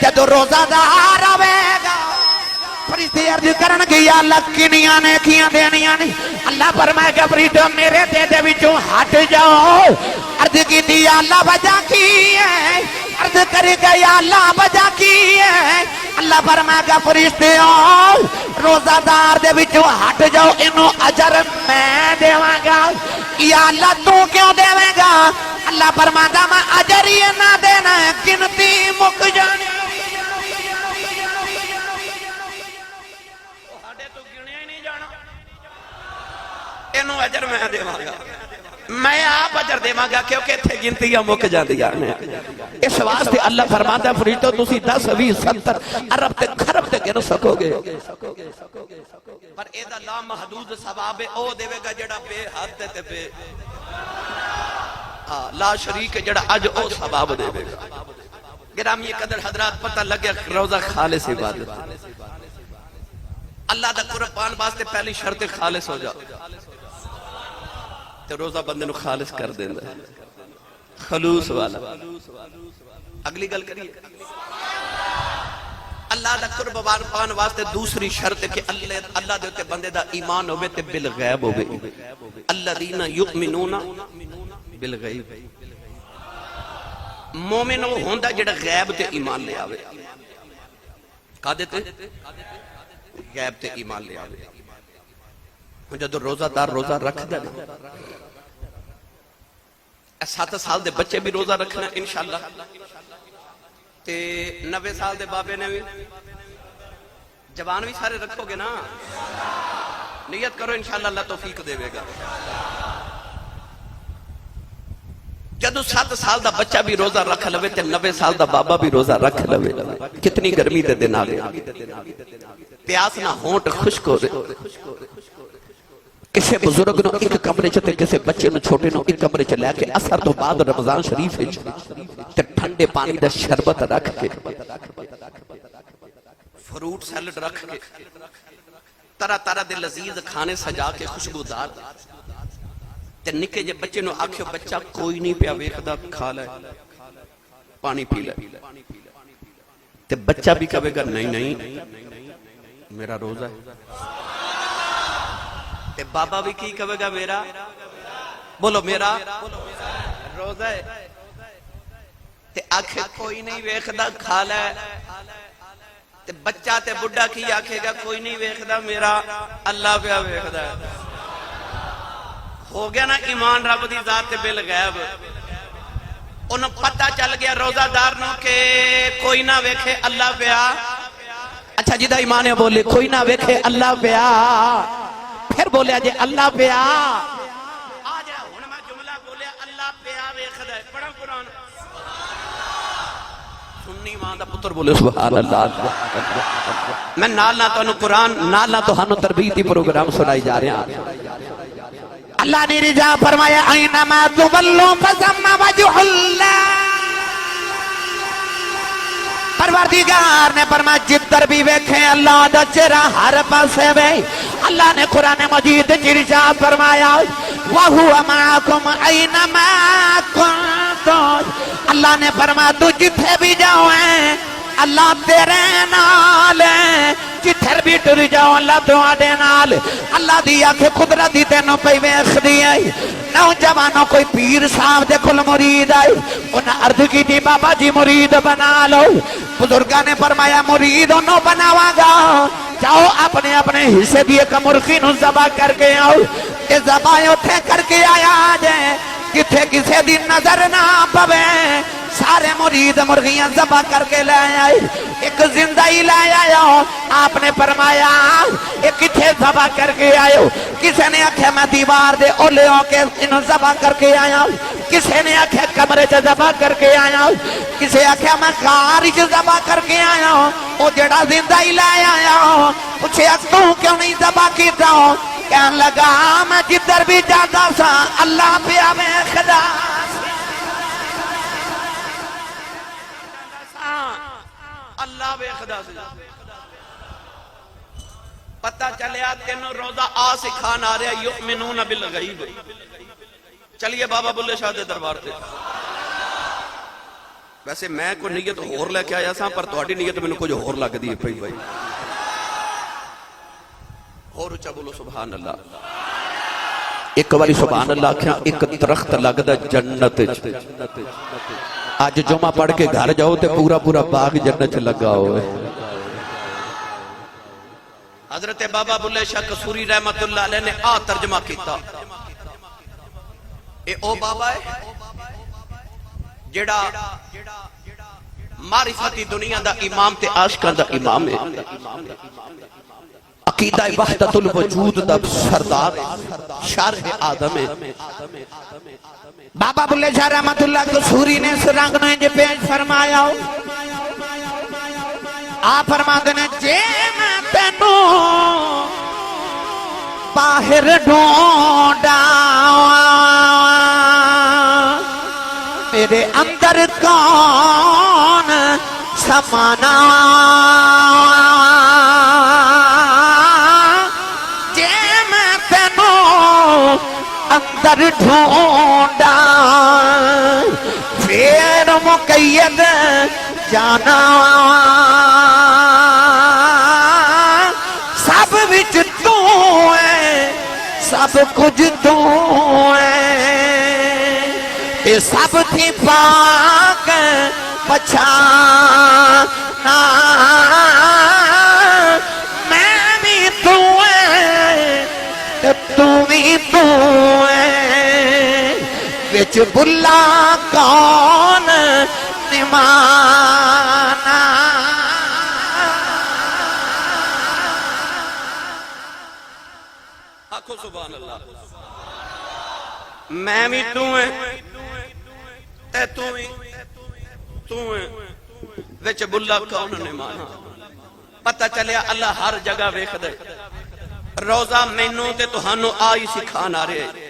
جدو روزہ دار آوے گا فرشتے عرض کرن گے یا اللہ کنیاں نے کیاں دینیاں نے اللہ فرمائے گا فرشتو میرے دے وچوں ہٹ جاؤ عرض کی تھی یا اللہ وجہ کی ہے عرض کرے گا یا اللہ وجہ کی ہے اللہ فرمائے گا فرشتوں روزہ دار دے وچوں ہٹ جاؤ انہوں اجر میں دیواں گا یا اللہ تو کیوں دیویں گا اللہ فرمائے گا میں اجر ہی نہ دینا ہے گنتی مک جانی انہوں اجر میں دیواں گا میں آپ اجر دیواں گا کیونکہ تھے گنتیاں مک جاندیاں نے اس واسطے اللہ فرماتا ہے فرشتوں تسی 10 20 70 ارب تے خرب تے گن سکو گے پر ایدہ لا محدود ثواب او دیوے گا جڑا بے حد تے بے لا شریک جڑا اج او ثواب دیوے گا گرامی قدر حضرات پتہ لگے روزہ خالص عبادت اللہ دا قربان واسطے پہلی شرط خالص ہو جا تو روزہ بندے نو خالص کر دیندہ ہے خلوص والا اگلی گل کریے اللہ دا قربان واسطے دوسری شرط کہ اللہ دے ہوتے بندے دا ایمان ہوئے تے بالغیب ہوئے الذین یؤمنون بالغیب مومن وہ ہوندہ جڑا غیب تے ایمان لے آوے کہا دیتے غیب تے ایمان لے آوے جدو روزہ دار روزہ رکھ دینا 7 سال دے بچے بھی روزہ رکھنا انشاءاللہ تے 90 سال دے بابے نے بھی جوان بھی سارے رکھو گے نا نیت کرو انشاءاللہ اللہ توفیق دے گا جدو 7 سال دا بچہ بھی روزہ رکھ لوے تے 90 سال دا بابا بھی روزہ رکھ لوے کتنی گرمی دے دن آگے پیاس نہ ہونٹ خشک ہو رہے کسے بزرگ نو ایک کمرے چتے کسے بچے نو چھوٹے نو ایک کمرے چلے کے اثر تو بعد رمضان شریف تے ٹھنڈے پانی دا شربت رکھ کے فروٹ سیلڈ رکھ کے طرح طرح دے لذیذ کھانے سجا کے خوشبودار تے نکے جے بچے نو آکھو بچہ کوئی نہیں پیا ویکھدا کھا لے پانی پی لے تے بچہ بھی کہے گا نہیں نہیں میرا روزہ ہے تے بابا بھی کی کہے گا میرا بولو میرا روزہ ہے تے آکھے کوئی نہیں ویکھدا کھا لے تے بچہ تے بڑھا کی آکھے گا کوئی نہیں ویکھدا میرا اللہ پہ ویکھدا ہے ہو گیا نا ایمان رب دی ذات تے بالغیب انہوں پتہ چل گیا روزہ دار نو کہ کوئی نہ ویکھے اللہ پہ اچھا جدہ ایمان ہے بولے کوئی نہ ویکھے اللہ پہ پھر بولے جے اللہ پہ آج ہون میں جملہ بولے اللہ پہ ویکھدا ہے پڑھا قرآن سنی ماں دا پتر بولے سبحان اللہ میں نال نہ تو قرآن نال نہ تو ہنو تربیتی پروگرام سنائی جا رہے ہیں اللہ نے رجا فرمایا اینما تولو فثم وجہ اللہ پروردگار نے فرمایا جدھر بھی ویکھیں اللہ دا چہرہ ہر پاسے وے اللہ نے قرآن مجید رجا فرمایا وَهُوَ مَعَكُمْ أَيْنَمَا كُنْتُمْ اللہ نے فرمایا تو جتھے بھی جاؤیں اللہ تیرے نال جتھر بھی ٹر جاؤ اللہ تواڈے نال اللہ دی آنکھ قدرت دی تینوں پئی ویکھدی ہے نوجوانوں کوئی پیر صاحب دے کول مرید آئی انہاں عرض کی تھی بابا جی مرید بنا لو بزرگاں نے فرمایا مرید انہوں بناواں گا جاؤ اپنے اپنے حصے دی ایک مرغی نو ذبح کر کے آؤ تے ذبح اوتھے کر کے آیا جے جتھے کسے دی نظر نہ پوے سارے مرید مرغیاں ذبح کر کے لے آئے ایک زندہ ہی لے آیا آپ نے فرمایا ایک کتھے ذبح کر کے آئے کسے نے آکھے میں دیوار دے اولے ہو کے انہوں ذبح کر کے آیا کسے نے آکھے کمرے سے ذبح کر کے آیا کسے آکھے میں خارج ذبح کر کے آیا وہ جڑا زندہ ہی لے آیا پوچھے تو کیوں نہیں ذبح کیتا ہوں کہنے لگا میں جدھر بھی جاتا سا اللہ پہ میں خدا اللہ بے خدا سے پتہ چلیا تینوں روزہ آ سکھان آ رہا یؤمنون بالغیب چلیے بابا بلے شاہ دے دربار تے ویسے میں کوئی نیت ہور لے کے آیا سا پر تہاڈی نیت مینوں کچھ ہور لگدی ہے پئی بھائی اور اچھا بولو سبحان اللہ ایک باری سبحان اللہ آکھیا ایک درخت لگدا جنت وچ اج جمعہ پڑھ کے گھر جاؤ تے پورا پورا باغ جنت لگا ہوئے حضرت بابا بلے شاہ قصوری رحمت اللہ علیہ نے ترجمہ کیتا اے او بابا ہے جڑا معرفتی دنیا دا امام تے عاشقاں دا امام ہے عقیدہ وحدت الوجود دا سردار شارح آدم ہے بابا بلے شاہ رحمت اللہ قصوری نے اس رنگ نے جو پیش فرمایا آپ فرماتے ہیں جے میں تینو باہر ڈھونڈا میرے اندر کون سمانا جے میں تینو اندر ڈھونڈا پھر مقید جانا سب وچ تو ہے سب کچھ تو ہے اے سب تھی پاک پچھانا میں بھی تو ہے تو بھی تو ہے وچ بلا کون نمانا آکھو سبحان اللہ میں بھی تو ہیں تے تو ہیں وچ بلا کون نے مانا پتہ چلیا اللہ ہر جگہ ویکھ دے روزہ مینوں تے تہانوں آئی سکھان آ رہے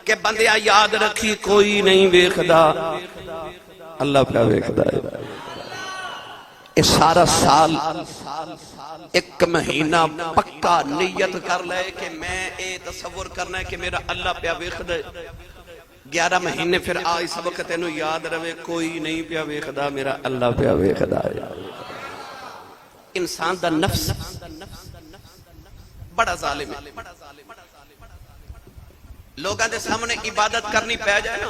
کہ بندیا یاد رکھی کوئی نہیں ویکھدا اللہ پہ ویکھدا ہے اس سارا سال ایک مہینہ پکا نیت کر لے کہ میں اے تصور کرنا ہے کہ میرا اللہ پہ ویکھدا 11 مہینے پھر آئی سبق تینوں یاد رہے کوئی نہیں پہ ویکھدا میرا اللہ پہ ویکھدا ہے انسان دا نفس بڑا ظالم ہے لوگاں دے سامنے عبادت کرنی پہ جائے نا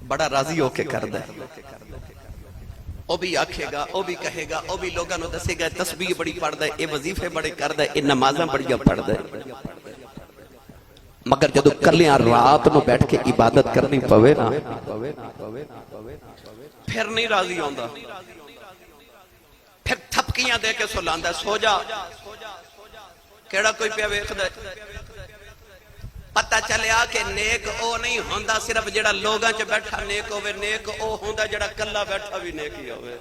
بڑا راضی ہو کے کردا ہے او بھی آکھے گا او بھی کہے گا او بھی لوگاں نو دسے گا تسبیح بڑی پڑھدا ہے اے وظیفے بڑے کردا ہے اے نمازاں بڑیاں پڑھدا ہے مگر جدو کلیاں رات نو بیٹھ کے عبادت کرنی پوے نا پھر نہیں راضی ہوندا پھر تھپکیاں دے کے سلاندا سو جا کیڑا کوئی پیا ویکھدا پتہ چلیا کہ نیک او نہیں ہوندا صرف جڑا لوگاں چ بیٹھا نیک ہوے نیک او ہوندا جڑا کلا بیٹھا بھی نیک ہی ہوے